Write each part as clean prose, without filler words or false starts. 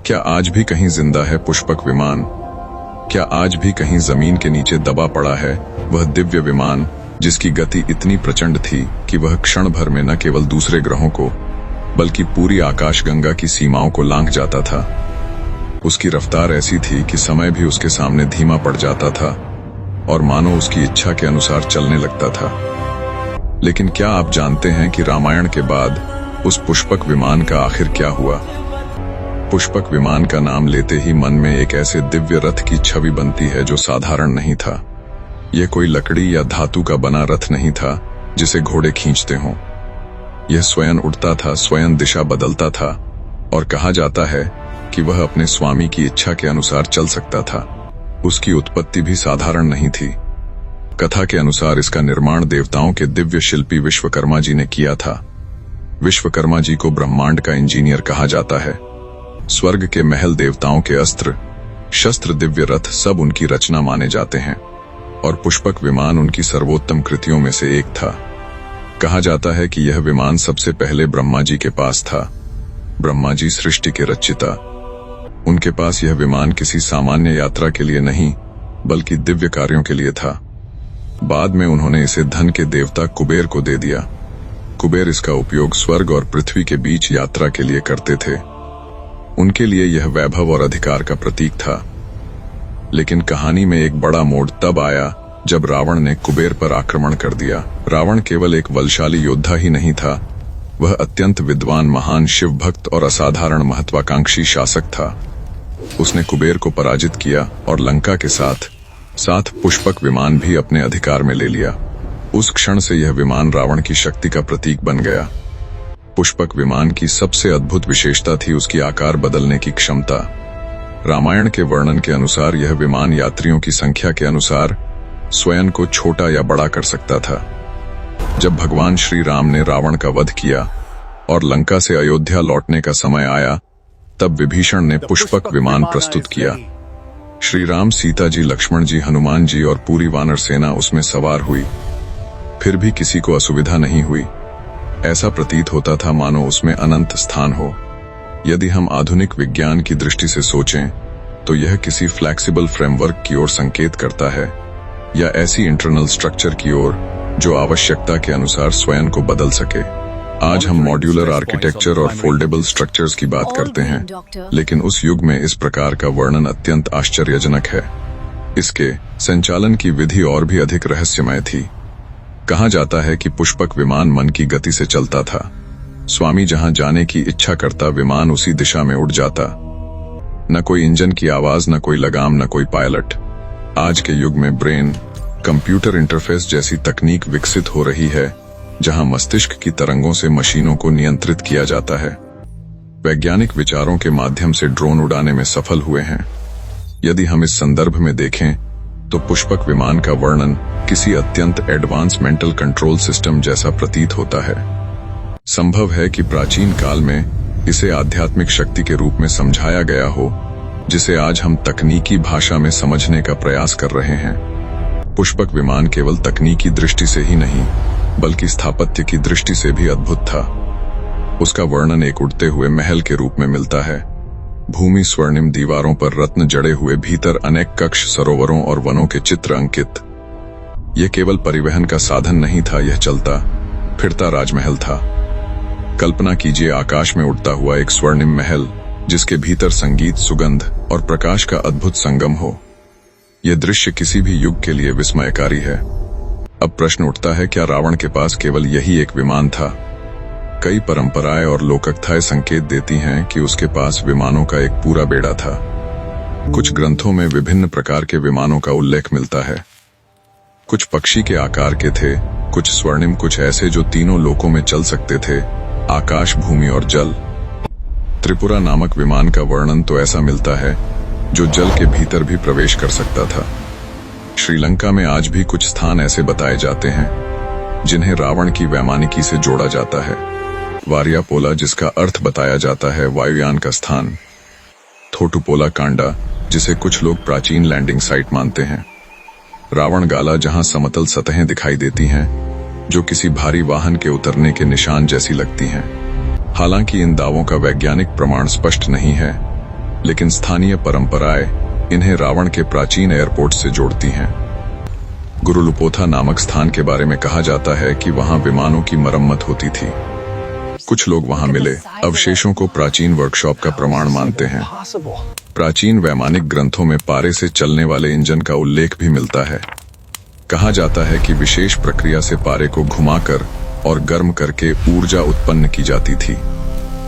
क्या आज भी कहीं जिंदा है पुष्पक विमान? क्या आज भी कहीं जमीन के नीचे दबा पड़ा है वह दिव्य विमान जिसकी गति इतनी प्रचंड थी कि वह क्षण भर में न केवल दूसरे ग्रहों को बल्कि पूरी आकाशगंगा की सीमाओं को लांघ जाता था। उसकी रफ्तार ऐसी थी कि समय भी उसके सामने धीमा पड़ जाता था और मानो उसकी इच्छा के अनुसार चलने लगता था। लेकिन क्या आप जानते हैं कि रामायण के बाद उस पुष्पक विमान का आखिर क्या हुआ? पुष्पक विमान का नाम लेते ही मन में एक ऐसे दिव्य रथ की छवि बनती है जो साधारण नहीं था। यह कोई लकड़ी या धातु का बना रथ नहीं था जिसे घोड़े खींचते हों। यह स्वयं उड़ता था, स्वयं दिशा बदलता था और कहा जाता है कि वह अपने स्वामी की इच्छा के अनुसार चल सकता था। उसकी उत्पत्ति भी साधारण नहीं थी। कथा के अनुसार इसका निर्माण देवताओं के दिव्य शिल्पी विश्वकर्मा जी ने किया था। विश्वकर्मा जी को ब्रह्मांड का इंजीनियर कहा जाता है। स्वर्ग के महल, देवताओं के अस्त्र शस्त्र, दिव्य रथ सब उनकी रचना माने जाते हैं और पुष्पक विमान उनकी सर्वोत्तम कृतियों में से एक था। कहा जाता है कि यह विमान सबसे पहले ब्रह्मा जी के पास था। ब्रह्मा जी सृष्टि के रचयिता, उनके पास यह विमान किसी सामान्य यात्रा के लिए नहीं बल्कि दिव्य कार्यों के लिए था। बाद में उन्होंने इसे धन के देवता कुबेर को दे दिया। कुबेर इसका उपयोग स्वर्ग और पृथ्वी के बीच यात्रा के लिए करते थे। उनके लिए यह वैभव और अधिकार का प्रतीक था। लेकिन कहानी में एक बड़ा मोड़ तब आया जब रावण ने कुबेर पर आक्रमण कर दिया। रावण केवल एक बलशाली योद्धा ही नहीं था, वह अत्यंत विद्वान, महान शिव भक्त और असाधारण महत्वाकांक्षी शासक था। उसने कुबेर को पराजित किया और लंका के साथ साथ पुष्पक विमान भी अपने अधिकार में ले लिया। उस क्षण से यह विमान रावण की शक्ति का प्रतीक बन गया। पुष्पक विमान की सबसे अद्भुत विशेषता थी उसकी आकार बदलने की क्षमता। रामायण के वर्णन के अनुसार यह विमान यात्रियों की संख्या के अनुसार स्वयं को छोटा या बड़ा कर सकता था। जब भगवान श्री राम ने रावण का वध किया और लंका से अयोध्या लौटने का समय आया, तब विभीषण ने पुष्पक विमान प्रस्तुत किया। श्री राम, सीता जी, लक्ष्मण जी, हनुमान जी और पूरी वानर सेना उसमें सवार हुई। फिर भी किसी को असुविधा नहीं हुई। ऐसा प्रतीत होता था मानो उसमें अनंत स्थान हो। यदि हम आधुनिक विज्ञान की दृष्टि से सोचें तो यह किसी फ्लेक्सिबल फ्रेमवर्क की ओर संकेत करता है या ऐसी इंटरनल स्ट्रक्चर की ओर जो आवश्यकता के अनुसार स्वयं को बदल सके। आज हम मॉड्यूलर आर्किटेक्चर और फोल्डेबल स्ट्रक्चर्स की बात करते हैं, लेकिन उस युग में इस प्रकार का वर्णन अत्यंत आश्चर्यजनक है। इसके संचालन की विधि और भी अधिक रहस्यमय थी। कहा जाता है कि पुष्पक विमान मन की गति से चलता था। स्वामी जहां जाने की इच्छा करता, विमान उसी दिशा में उड़ जाता। न कोई इंजन की आवाज, न कोई लगाम, न कोई पायलट। आज के युग में ब्रेन कंप्यूटर इंटरफेस जैसी तकनीक विकसित हो रही है जहां मस्तिष्क की तरंगों से मशीनों को नियंत्रित किया जाता है। वैज्ञानिक विचारों के माध्यम से ड्रोन उड़ाने में सफल हुए हैं। यदि हम इस संदर्भ में देखें तो पुष्पक विमान का वर्णन किसी अत्यंत एडवांस मेंटल कंट्रोल सिस्टम जैसा प्रतीत होता है। संभव है कि प्राचीन काल में इसे आध्यात्मिक शक्ति के रूप में समझाया गया हो, जिसे आज हम तकनीकी भाषा में समझने का प्रयास कर रहे हैं। पुष्पक विमान केवल तकनीकी दृष्टि से ही नहीं बल्कि स्थापत्य की दृष्टि से भी अद्भुत था। उसका वर्णन एक उड़ते हुए महल के रूप में मिलता है। भूमि स्वर्णिम दीवारों पर रत्न जड़े हुए, भीतर अनेक कक्ष, सरोवरों और वनों के चित्र अंकित। यह केवल परिवहन का साधन नहीं था, यह चलता फिरता राजमहल था। कल्पना कीजिए आकाश में उड़ता हुआ एक स्वर्णिम महल जिसके भीतर संगीत, सुगंध और प्रकाश का अद्भुत संगम हो। यह दृश्य किसी भी युग के लिए विस्मयकारी है। अब प्रश्न उठता है, क्या रावण के पास केवल यही एक विमान था? कई परंपराएं और लोककथाएं संकेत देती हैं कि उसके पास विमानों का एक पूरा बेड़ा था। कुछ ग्रंथों में विभिन्न प्रकार के विमानों का उल्लेख मिलता है। कुछ पक्षी के आकार के थे, कुछ स्वर्णिम, कुछ ऐसे जो तीनों लोकों में चल सकते थे, आकाश, भूमि और जल। त्रिपुरा नामक विमान का वर्णन तो ऐसा मिलता है जो जल के भीतर भी प्रवेश कर सकता था। श्रीलंका में आज भी कुछ स्थान ऐसे बताए जाते हैं जिन्हें रावण की वैमानिकी से जोड़ा जाता है। वारियापोला, जिसका अर्थ बताया जाता है वायुयान का स्थान। थोटुपोला कांडा, जिसे कुछ लोग प्राचीन लैंडिंग साइट मानते हैं। रावण गाला, जहां समतल सतहें दिखाई देती हैं जो किसी भारी वाहन के उतरने के निशान जैसी लगती हैं। हालांकि इन दावों का वैज्ञानिक प्रमाण स्पष्ट नहीं है, लेकिन स्थानीय परंपराएं इन्हें रावण के प्राचीन एयरपोर्ट से जोड़ती हैं। गुरुलुपोथा नामक स्थान के बारे में कहा जाता है कि वहां विमानों की मरम्मत होती थी। कुछ लोग वहां मिले अवशेषों को प्राचीन वर्कशॉप का प्रमाण मानते हैं। प्राचीन वैमानिक ग्रंथों में पारे से चलने वाले इंजन का उल्लेख भी मिलता है। कहा जाता है कि विशेष प्रक्रिया से पारे को घुमाकर और गर्म करके ऊर्जा उत्पन्न की जाती थी।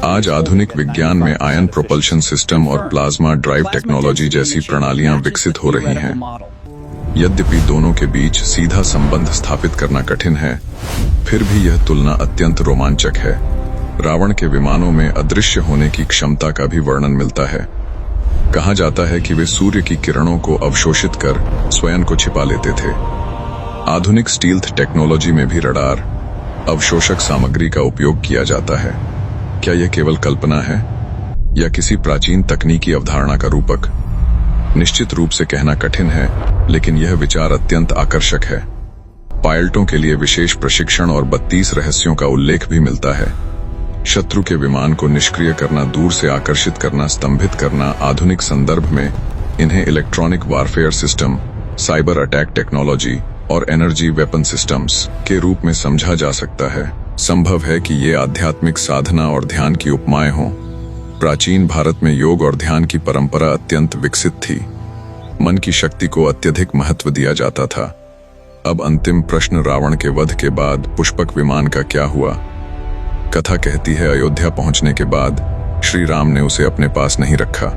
आज आधुनिक विज्ञान में आयन प्रोपल्शन सिस्टम और प्लाज्मा ड्राइव टेक्नोलॉजी जैसी प्रणालियां विकसित हो रही हैं। यद्यपि दोनों के बीच सीधा संबंध स्थापित करना कठिन है, फिर भी यह तुलना अत्यंत रोमांचक है। रावण के विमानों में अदृश्य होने की क्षमता का भी वर्णन मिलता है। कहा जाता है कि वे सूर्य की किरणों को अवशोषित कर स्वयं को छिपा लेते थे। आधुनिक स्टील्थ टेक्नोलॉजी में भी रडार, अवशोषक सामग्री का उपयोग किया जाता है। क्या यह केवल कल्पना है या किसी प्राचीन तकनीकी अवधारणा का रूपक? निश्चित रूप से कहना कठिन है, लेकिन यह विचार अत्यंत आकर्षक है। पायलटों के लिए विशेष प्रशिक्षण और 32 रहस्यों का उल्लेख भी मिलता है। शत्रु के विमान को निष्क्रिय करना, दूर से आकर्षित करना, स्तंभित करना। आधुनिक संदर्भ में इन्हें electronic warfare system, cyber attack technology और एनर्जी वेपन सिस्टम्स के रूप में समझा जा सकता है। संभव है कि ये आध्यात्मिक साधना और ध्यान की उपमाएं हों। प्राचीन भारत में योग और ध्यान की परंपरा अत्यंत विकसित थी। मन की शक्ति को अत्यधिक महत्व दिया जाता था। अब अंतिम प्रश्न, रावण के वध के बाद पुष्पक विमान का क्या हुआ? कथा कहती है अयोध्या पहुंचने के बाद श्री राम ने उसे अपने पास नहीं रखा।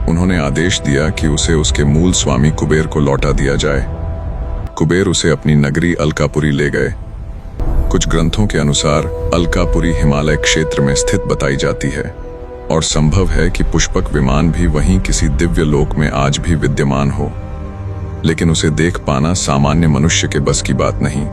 उन्होंने आदेश दिया कि उसे उसके मूल स्वामी कुबेर को लौटा दिया जाए। कुबेर उसे अपनी नगरी अलकापुरी ले गए। कुछ ग्रंथों के अनुसार अलकापुरी हिमालय क्षेत्र में स्थित बताई जाती है और संभव है कि पुष्पक विमान भी वहीं किसी दिव्य लोक में आज भी विद्यमान हो, लेकिन उसे देख पाना सामान्य मनुष्य के बस की बात नहीं।